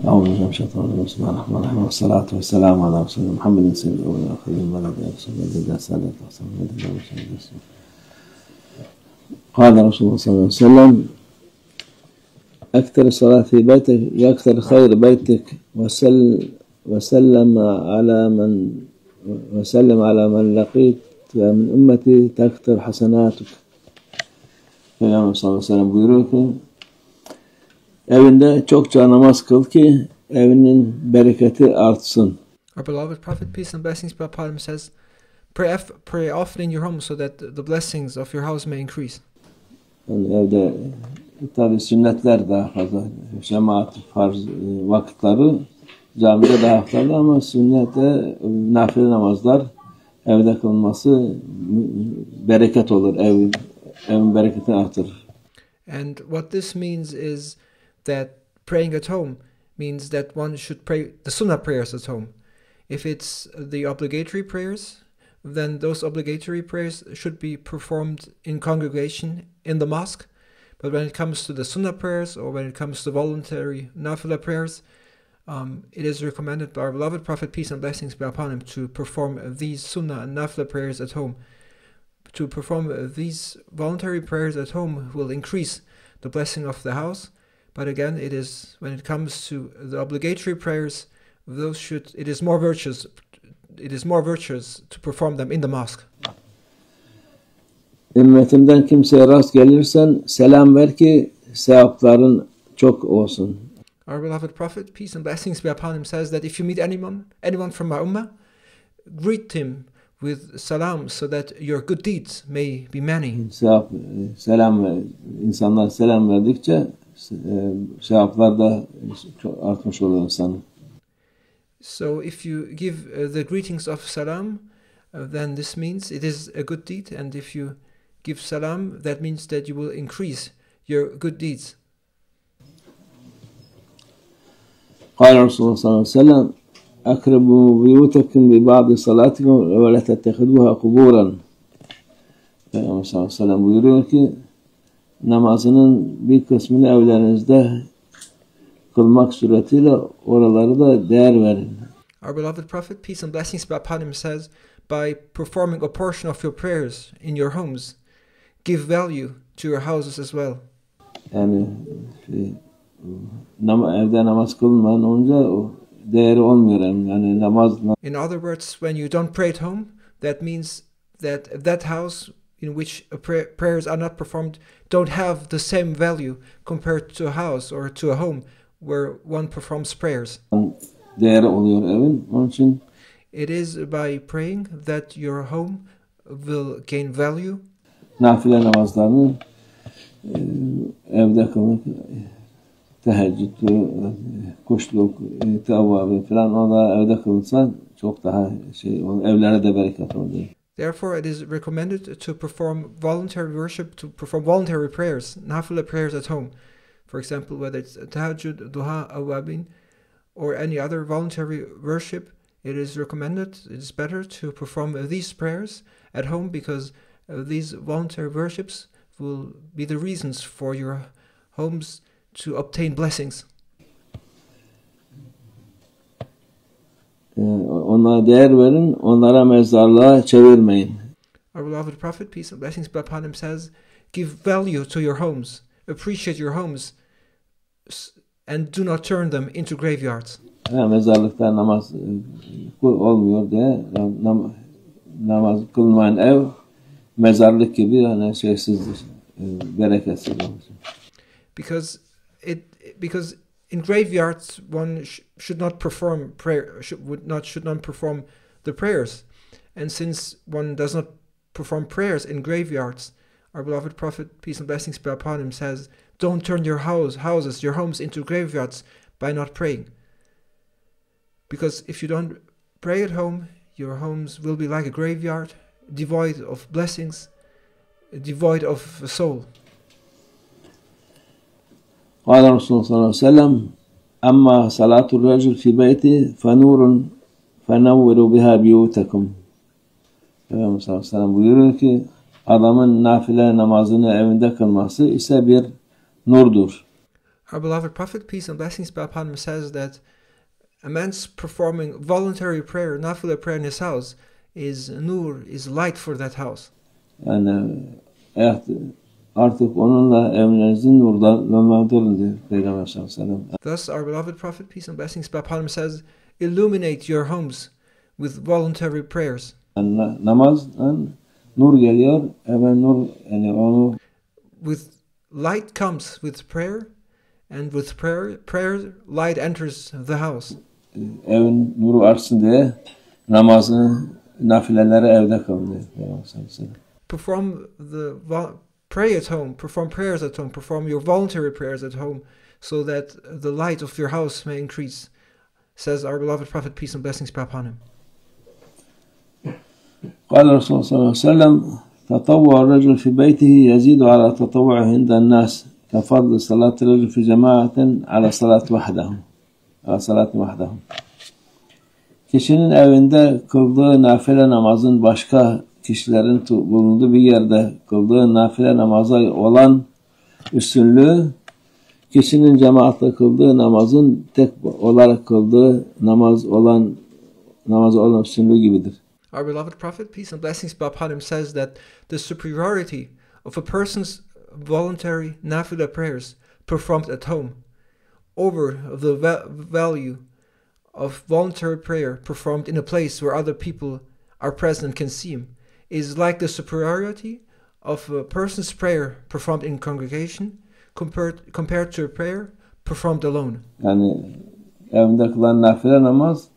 أعوذ بالله من الشيطان الرجيم بسم الله الرحمن الرحيم والصلاة والسلام على رسول محمد سيد الأولين والآخرين وعلى رسول الله صلى الله عليه وسلم. قال رسول الله صلى الله عليه وسلم أكثر الصلاة في بيتك يكثر خير بيتك وسلم على من لقيت من أمتي تكثر حسناتك. Peygamber sallallahu aleyhi ve sellem buyuruyor ki evinde çokça namaz kıl ki evinin bereketi artsın. Our beloved Prophet, peace and blessings be upon him, says, pray often in your home so that the blessings of your house may increase. Yani evde tabi sünnetler daha fazla, cemaat farz vakitleri camide daha fazla ama sünnette nafile namazlar evde kılınması bereket olur, evin bereketini artırır. And what this means is that praying at home means that one should pray the sunnah prayers at home. If it's the obligatory prayers, then those obligatory prayers should be performed in congregation in the mosque. But when it comes to the sunnah prayers or when it comes to voluntary nafila prayers, it is recommended by our beloved Prophet, peace and blessings be upon him, to perform these sunnah and nafila prayers at home. To perform these voluntary prayers at home will increase the blessing of the house. But again, it is when it comes to the obligatory prayers, it is more virtuous to perform them in the mosque. Ümmetimden kimseye rast gelirsen selam ver ki sevapların çok olsun. Our beloved Prophet, peace and blessings be upon him, says that if you meet anyone from my ummah, greet him with salam so that your good deeds may be many. İnsanlar selam verdikçe sevaplar da artmış olur insanın. So if you give the greetings of salam, then this means it is a good deed, and if you give salam, that means that you will increase your good deeds. قال رسول الله صلى الله عليه وسلم أقربوا بيوتكم ببعض صلاتكم ولا تتخذوها قبورا. Peygamber sallallahu aleyhi ve sellem buyuruyor ki namazının bir kısmını evlerinizde kılmak suretiyle oraları da değer verin. Our beloved Prophet, peace and blessings be upon him, says, by performing a portion of your prayers in your homes, give value to your houses as well. Yani evde namaz kılmayan olunca o değeri olmuyor yani namaz. In other words, when you don't pray at home, that means that house in which prayers are not performed don't have the same value compared to a house or to a home where one performs prayers. Değeri oluyor evin. Onun için it is by praying that your home will gain value. Nafile namazlarını evde kılmak, teheccüd, kuşluk, tevvabı falan o da evde kılınsa çok daha evlere de bereket oluyor. Therefore, it is recommended to perform voluntary worship, to perform voluntary prayers, nafila prayers at home. For example, whether it's tahajjud, duha, awabin, or any other voluntary worship, it is recommended, it is better to perform these prayers at home because these voluntary worships will be the reasons for your homes to obtain blessings. Onlara değer verin, onlara mezarlığa çevirmeyin. Our beloved Prophet, peace and blessings be upon him, says, give value to your homes, appreciate your homes, and do not turn them into graveyards. Mezarlıkta namaz olmuyor diye namaz kılmayan ev mezarlık gibi yani şeysizdir, bereketsiz olur. Because in graveyards one should not perform prayer, should not perform the prayers, and since one does not perform prayers in graveyards, our beloved Prophet, peace and blessings be upon him, says, don't turn your houses, your homes into graveyards by not praying. Because if you don't pray at home, your homes will be like a graveyard, devoid of blessings, devoid of a soul. قال رسول الله صلى الله عليه وسلم أما صلاة الرجل في بيته فنور فنوروا بها بيوتكم. Peygamber sallallahu aleyhi ve sellem buyuruyor ki adamın nafile namazını evinde kılması ise bir nurdur. Our beloved Prophet, peace and blessings be upon him, says that a man's performing voluntary prayer, nafila prayer in his house, is nur, is light for that house. Yani artık onunla evinizin nurlanmalıdır diyor Peygamber sallallahu aleyhi ve sellem. Thus, our beloved Prophet, peace and blessings be upon him, says, illuminate your homes with voluntary prayers. Yani namazdan nur geliyor, hemen nur yani onu. With light comes with prayer, and with prayer light enters the house. Evin nuru artsın diye namazını, nafileleri evde kılın diyor. Perform pray at home, perform prayers at home, perform your voluntary prayers at home, so that the light of your house may increase, says our beloved Prophet, peace and blessings be upon him. قال الرسول صلى الله عليه وسلم تطوع الرجل في بيته يزيد على تطوعه عند الناس كفضل صلاة الرجل في جماعة على صلاة وحده. Kişinin evinde kıldığı nafile namazın başka kişilerin bulunduğu bir yerde kıldığı nafile namaza olan üstünlüğü, kişinin cemaatle kıldığı namazın tek olarak kıldığı namaza olan üstünlüğü gibidir. Our beloved Prophet, peace and blessings be upon him, says that the superiority of a person's voluntary nafila prayers performed at home over the value of voluntary prayer performed in a place where other people are present and can see him is like the superiority of a person's prayer performed in congregation compared to a prayer performed alone. Yani evinde kılan nafile namaz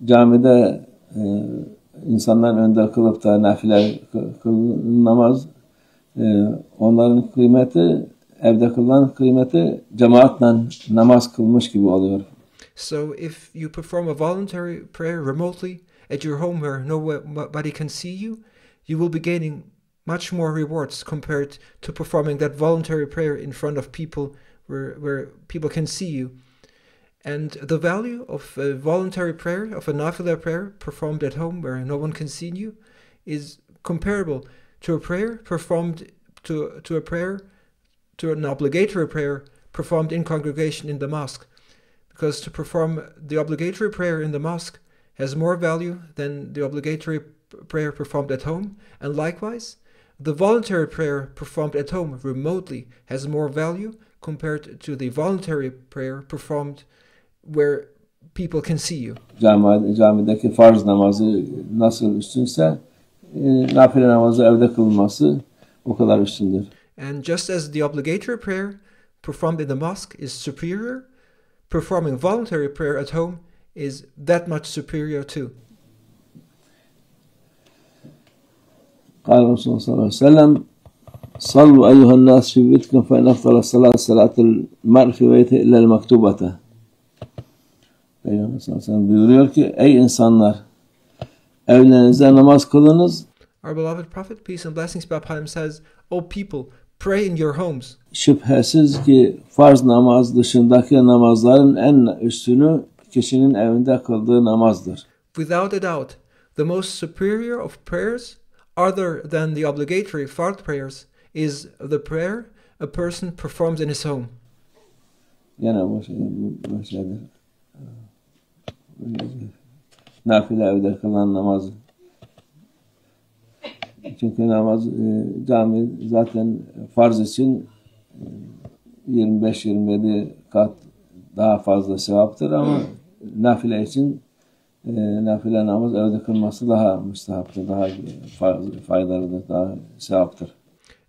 camide insanların önünde kılıp da nafile namaz onların kıymeti, evde kılınan kıymeti cemaatle namaz kılmış gibi oluyor. So if you perform a voluntary prayer remotely at your home where nobody can see you, you will be gaining much more rewards compared to performing that voluntary prayer in front of people where people can see you. And the value of a voluntary prayer, of a nafila prayer performed at home where no one can see you, is comparable to a prayer performed to an obligatory prayer performed in congregation in the mosque. Because to perform the obligatory prayer in the mosque has more value than the obligatory prayer performed at home, and likewise, the voluntary prayer performed at home remotely has more value compared to the voluntary prayer performed where people can see you. Camideki farz namazı nasıl üstünse nafile namazı evde kılınması o kadar üstündür. And just as the obligatory prayer performed in the mosque is superior, performing voluntary prayer at home is that much superior too. قال الرسول صلى الله عليه وسلم صلوا أيها الناس في بيتكم فإن أفضل الصلاة صلاة المرء في بيته إلا المكتوبة. Peygamber sallallahu aleyhi ve sellem buyuruyor ki ey insanlar evlerinizde namaz kılınız. Our beloved Prophet, peace and blessings be upon him, says, O people, pray in your homes. Şüphesiz ki farz namaz dışındaki namazların en üstünü kişinin evinde kıldığı namazdır. Without a doubt, the most superior of prayers, other than the obligatory fard prayers, is the prayer a person performs in his home. Yine bu şeydir. Nafile evde kılan namaz. Çünkü namaz cami zaten farz için 25-27 kat daha fazla sevaptır ama nafile için nafile namaz evde kılması daha müstehaptır, daha faydalıdır, daha sevaptır.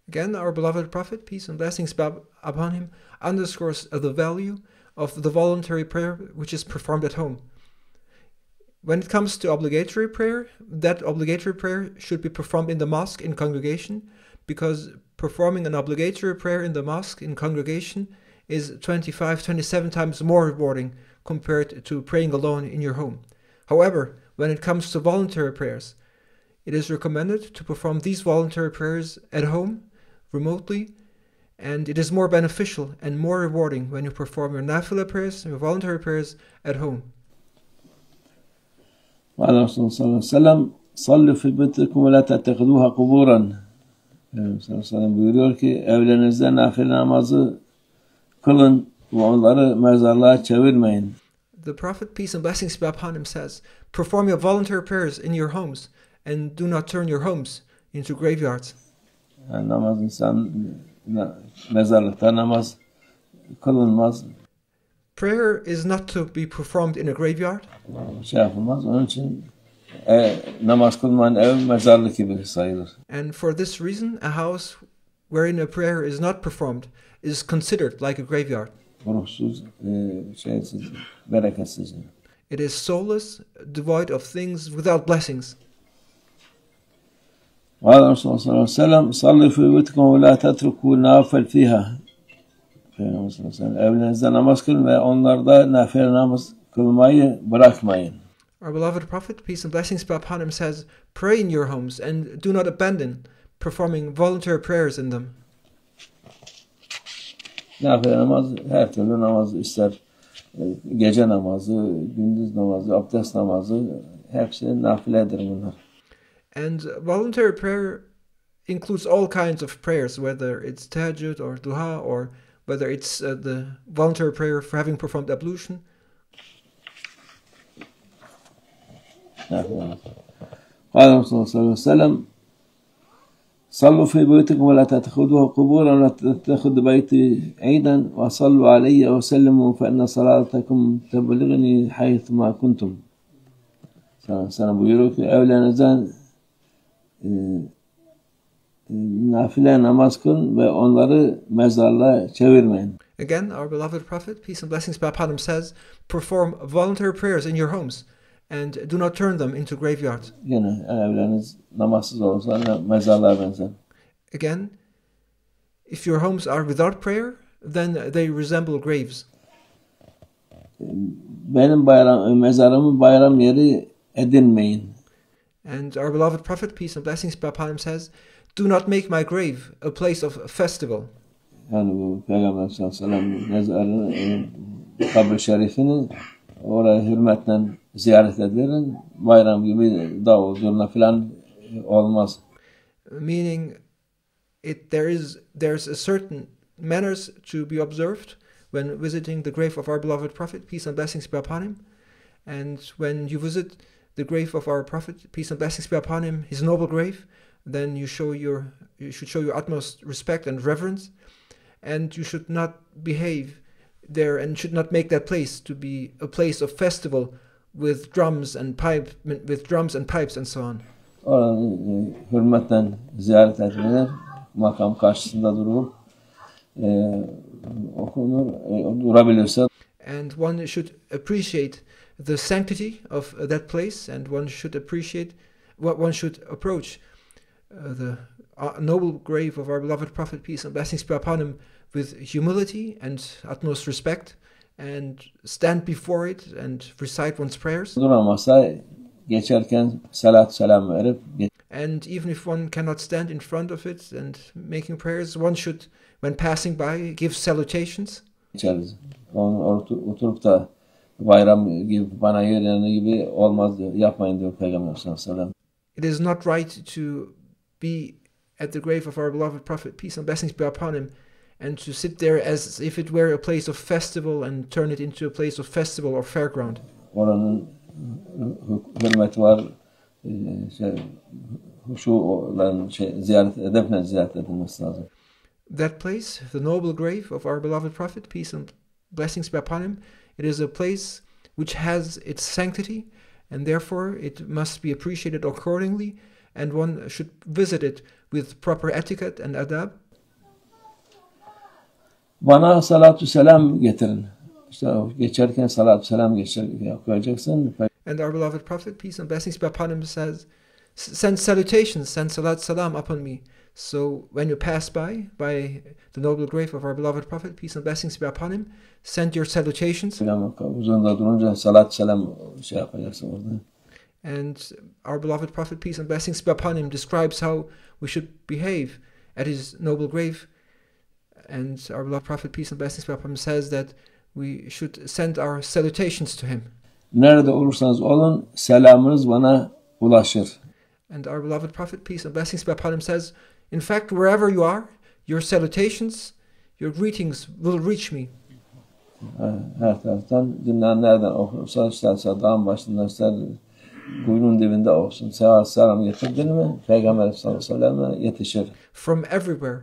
Again, our beloved Prophet, peace and blessings be upon him, underscores the value of the voluntary prayer which is performed at home. When it comes to obligatory prayer, that obligatory prayer should be performed in the mosque in congregation, because performing an obligatory prayer in the mosque in congregation is 25-27 times more rewarding compared to praying alone in your home. However, when it comes to voluntary prayers, it is recommended to perform these voluntary prayers at home, remotely, and it is more beneficial and more rewarding when you perform your nafila prayers, your voluntary prayers at home. وعلى رسول صلى الله عليه وسلم صلوا في بيتكم ولا تتخذوها قبورا. Sallallahu aleyhi ve sellem buyuruyor ki evlerinizde nafile namazı kılın ve onları mezarlığa çevirmeyin. The Prophet, peace and blessings be upon him, says, perform your voluntary prayers in your homes and do not turn your homes into graveyards. Yani namaz mezarlıkta namaz kılınmaz. Prayer is not to be performed in a graveyard. Yapılmaz. Onun için namaz kılmanın ev mezarlık gibi sayılır. And for this reason, a house wherein a prayer is not performed is considered like a graveyard. Ruhsuz, şeysiz, bereketsiz. It is soulless, devoid of things, without blessings. قال Resulullah sallallahu aleyhi ve sellem salli fi buyutikum ve la tetruku nafil fiha. Evlerinizde namaz kılın ve onlarda nafile namaz kılmayı bırakmayın. Our beloved Prophet, peace and blessings be upon him, says, pray in your homes and do not abandon performing voluntary prayers in them. Nafile namaz, her türlü namaz ister gece namazı, gündüz namazı, abdest namazı, hepsi nafiledir bunlar. And voluntary prayer includes all kinds of prayers, whether it's tahajjud or duha, or whether it's the voluntary prayer for having performed ablution. قال Resulullah sallallahu aleyhi ve sellem صلوا في بيوتكم ولا تتخذوها قبورا ولا تتخذوا بيتي عيدا وصلوا علي وسلموا فإن صلاتكم تبلغني حيث ما كنتم. Sana buyuruyor ki evlerinizden nafile namaz kılın ve onları mezarlığa çevirmeyin. Again, our beloved Prophet, peace and blessings be upon him, says, perform voluntary prayers in your homes and do not turn them into graveyards. Yine evleriniz namazsız olursa mezarlığa benzer. Again, if your homes are without prayer, then they resemble graves. Benim mezarımın bayram yeri edinmeyin. And our beloved Prophet, peace and blessings be upon him, says, do not make my grave a place of festival. Yani bu Peygamber sallallahu aleyhi ve sellem mezarını, kabri şerifini oraya hürmetle ziyaret edilen bayram gibi davul zurna filan olmaz. Meaning, there's a certain manners to be observed when visiting the grave of our beloved Prophet, peace and blessings be upon him. And when you visit the grave of our Prophet, peace and blessings be upon him, his noble grave, then you should show your utmost respect and reverence, and you should not behave there and should not make that place to be a place of festival with drums and pipes and so on. Hürmetle ziyaret edilir, makam karşısında durulup okunur, durabilirse. And one should appreciate the sanctity of that place, and one should approach the noble grave of our beloved Prophet, peace and blessings be upon him, with humility and utmost respect, and stand before it and recite one's prayers. Duramazsa geçerken salat selam verip. And even if one cannot stand in front of it and making prayers, one should, when passing by, give salutations. Geçeriz. Oturup da bayram gibi bana yönelik gibi olmaz diyor. Yapmayın diyor Peygamber sallallahu aleyhi ve sellem. It is not right to be at the grave of our beloved Prophet, peace and blessings be upon him, and to sit there as if it were a place of festival and turn it into a place of festival or fairground. Oranın hürmeti var. Ziyaret edilmesi lazım. That place, the noble grave of our beloved Prophet, peace and blessings be upon him, it is a place which has its sanctity, and therefore it must be appreciated accordingly, and one should visit it with proper etiquette and adab. Bana salatu selam getirin. İşte geçerken salatu selam okuyacaksın. And our beloved Prophet, peace and blessings be upon him, says, send salutations, send salat salam upon me. So when you pass by the noble grave of our beloved Prophet, peace and blessings be upon him, send your salutations. Huzurunda durunca salat selam yapacaksın orada. And our beloved Prophet, peace and blessings be upon him, describes how we should behave at his noble grave. And our beloved Prophet, peace and blessings be upon him, says that we should send our salutations to him. Nerede olursanız olun, selamınız bana ulaşır. And our beloved Prophet, peace and blessings be upon him, says, in fact, wherever you are, your salutations, your greetings will reach me. Her taraftan dünyanın nereden okursa isterse dağın başında ister kuyunun dibinde olsun. Selam getirdin mi Peygamber sallallahu aleyhi ve sellem'e yetişir. From everywhere,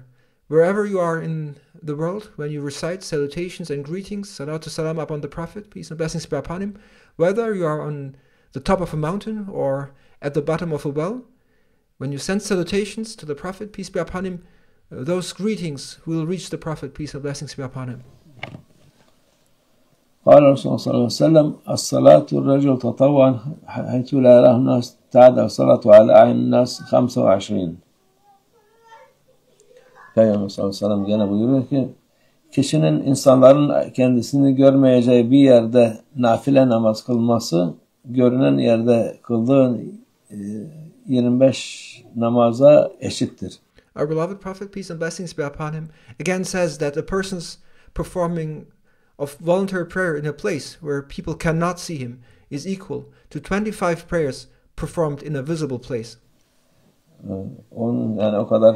wherever you are in the world, when you recite salutations and greetings, salatu salam upon the Prophet, peace and blessings be upon him, whether you are on the top of a mountain or at the bottom of a well, when you send salutations to the Prophet, peace be upon him, those greetings will reach the Prophet, peace and blessings be upon him. قال الرسول صلى الله عليه وسلم الصلاة الرجل تطوعا حيث لا يراه الناس تعدى صلاته على أعين الناس 25. Peygamber sallallahu aleyhi ve sellem gene buyuruyor ki kişinin insanların kendisini görmeyeceği bir yerde nafile namaz kılması görünen yerde kıldığı 25 namaza eşittir. Our beloved Prophet, peace and blessings be upon him, again says that a person's performing of voluntary prayer in a place where people cannot see him is equal to 25 prayers performed in a visible place. Onun yani o kadar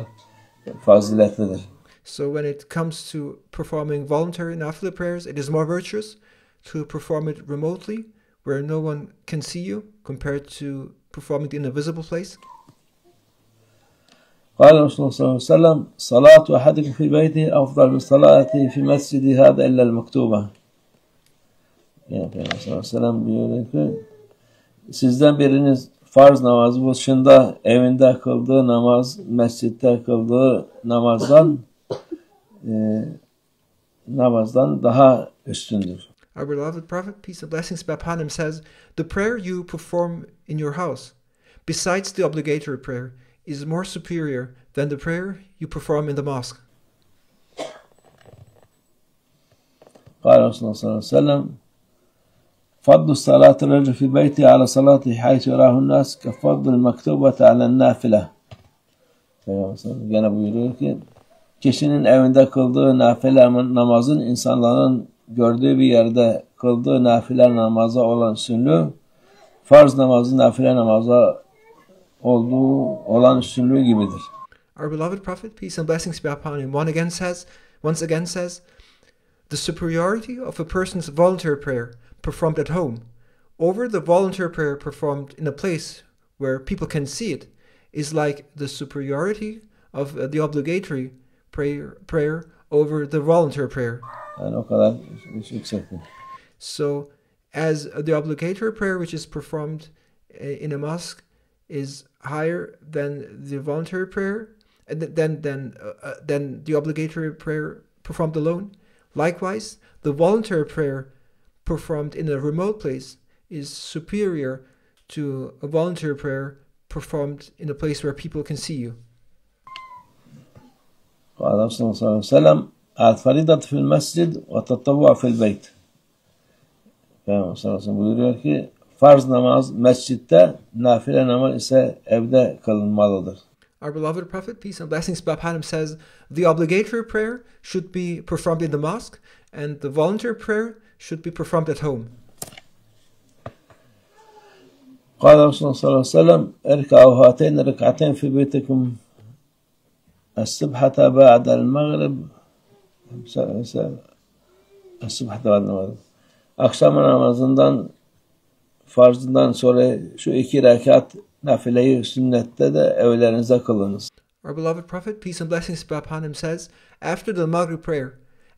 faziletlidir. So when it comes to performing voluntary nafila prayers, it is more virtuous to perform it remotely where no one can see you compared to performing it in a visible place. قال الرسول صلى الله عليه وسلم صلاة أحدكم في بيته أفضل من صلاته في مسجد هذا إلا المكتوبة. Yani Peygamber sallallahu aleyhi ve sellem buyuruyor ki sizden biriniz farz namazı dışında evinde kıldığı namaz, mescitte kıldığı namazdan daha üstündür. Our beloved Prophet, peace and blessings be upon him, says, the prayer you perform in your house, besides the obligatory prayer, is more superior than the prayer you perform in the mosque. قال رسول الله صلى الله عليه وسلم فضل صلاة الرجل في بيته على صلاته حيث يراه الناس كفضل المكتوبة على النافلة. Gene buyuruyor ki kişinin evinde kıldığı nafile namazın insanların gördüğü bir yerde kıldığı nafile namaza olan üstünlüğü farz namazın nafile namaza olan üstünlüğü gibidir. Our beloved Prophet, peace and blessings be upon him, once again says, the superiority of a person's voluntary prayer performed at home over the voluntary prayer performed in a place where people can see it is like the superiority of the obligatory prayer over the voluntary prayer. Yani o kadar yüksektir. So, as the obligatory prayer which is performed in a mosque is higher than the voluntary prayer, than the obligatory prayer performed alone, likewise, the voluntary prayer performed in a remote place is superior to a voluntary prayer performed in a place where people can see you. قال الرسول صلى الله عليه وسلم الفريضة في المسجد والتطوع في البيت. Peygamber sallallahu aleyhi ve sellem buyuruyor ki farz namaz mescitte, nafile namaz ise evde kılınmalıdır. Our beloved Prophet, peace and blessings be upon him, says the obligatory prayer should be performed in the mosque and the voluntary prayer should be performed at home. قال الرسول صلى الله عليه وسلم اركعوا هاتين ركعتين في بيتكم السبحة بعد المغرب السبحة بعد المغرب. Akşam namazından farzından sonra şu 2 rekat nafileyi sünnette de evlerinizde kılınız. Our beloved Prophet, peace and blessings be upon him, says, after the Maghrib prayer,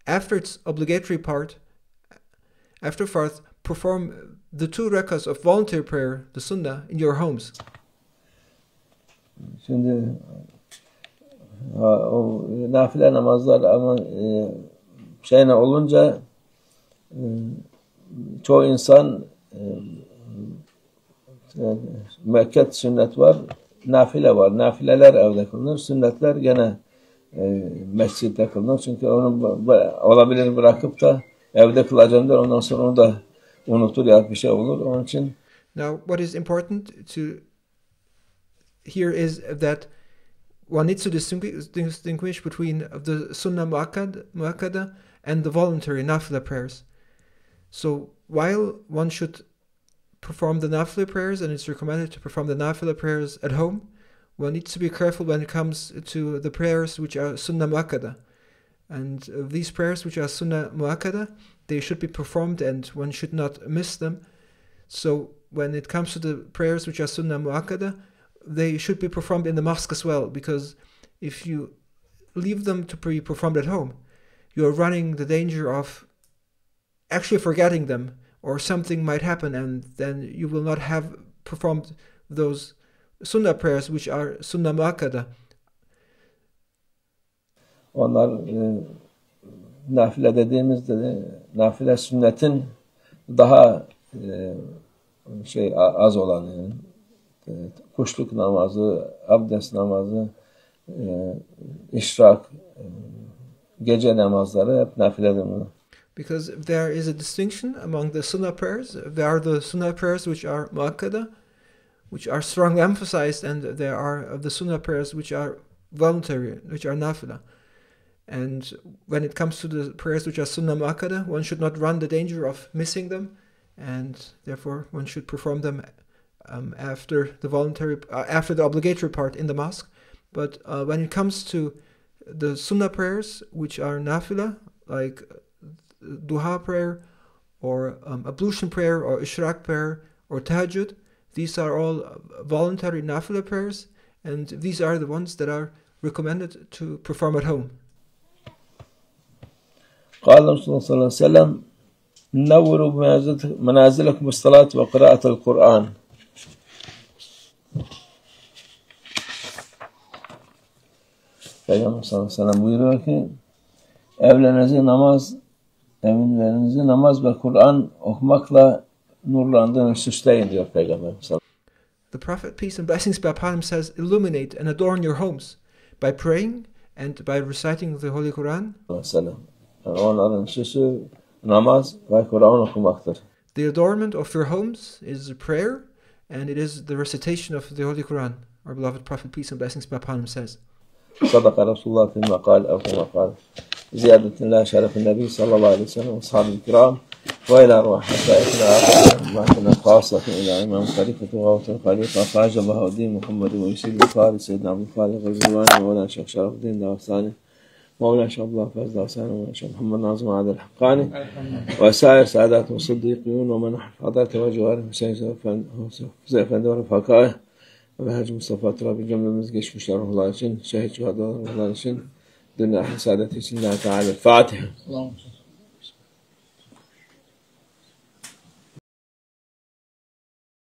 after its obligatory part, after farth, perform the 2 rakahs of voluntary prayer, the sunnah, in your homes. Şimdi o nafile namazlar ama şeyine olunca çoğu insan müekket sünnet var, nafile var. Nafileler evde kılınır, sünnetler gene mescitte kılınır. Çünkü onu olabilir bırakıp da evde kılacağım der, ondan sonra onu da unutur ya bir şey olur. Onun için Now, what is important to here is that one needs to distinguish between the sunnah muakkada and the voluntary nafila prayers. So while one should perform the nafila prayers and it's recommended to perform the nafila prayers at home, one needs to be careful when it comes to the prayers which are sunnah muakkada. And these prayers which are sunnah muakkada, they should be performed and one should not miss them. So when it comes to the prayers which are sunnah mu'akkada, they should be performed in the mosque as well, because if you leave them to be performed at home, you are running the danger of actually forgetting them, or something might happen and then you will not have performed those sunnah prayers which are sunnah mu'akkada. Onlar nafile dediğimizde nafile sünnetin daha az olan, yani kuşluk namazı, abdest namazı, işrak, gece namazları hep nafiledir. Because there is a distinction among the sunnah prayers. There are the sunnah prayers which are mu'akkada, which are strongly emphasized, and there are the sunnah prayers which are voluntary, which are nafila. And when it comes to the prayers which are sunnah mu'akkada, one should not run the danger of missing them, and therefore one should perform them after the obligatory part in the mosque. But when it comes to the sunnah prayers which are nafila, like duha prayer, or ablution prayer, or ishraq prayer, or tahajjud, these are all voluntary nafila prayers, and these are the ones that are recommended to perform at home. قال الرسول صلى الله عليه وسلم نوروا منازلكم بالصلاة وقراءة القرآن. Peygamber sallallahu aleyhi ve sellem buyuruyor ki evlerinizi namaz ve Kur'an okumakla nurlandırın, süsleyin diyor Peygamber sallallahu aleyhi ve sellem. The Prophet, peace and blessings be upon him, says, illuminate and adorn your homes by praying and by reciting the Holy Quran. Onların süsü namaz ve Kur'an okumaktır. The adornment of your homes is prayer, and it is the recitation of the Holy Quran. Our beloved Prophet, peace and blessings be upon him, says, صدق رسول الله فيما قال أو كما قال زيادة الله شرف النبي صلى الله عليه وسلم وأصحابه الكرام وإلى أرواح حبائبنا خاصة إلى إمام خليفة وغوث الخليفة خواجة بهاء الدين محمد ويسيد البخاري سيدنا عبد الخالق الغزواني مولانا الشيخ شرف الدين داوساني مولانا الشيخ عبد الله فاز داوساني مولانا الشيخ محمد ناظم عادل الحقاني وسائر سادات الصديقين ومن حضرت وجوارهم Hüseyin Efendi ve Fakaya ve Hacı Mustafa Turabi cümlemiz geçmişler ruhlar için, şehit şuhadalar ruhlar için, dünya saadet için, Allah Teala Fatiha.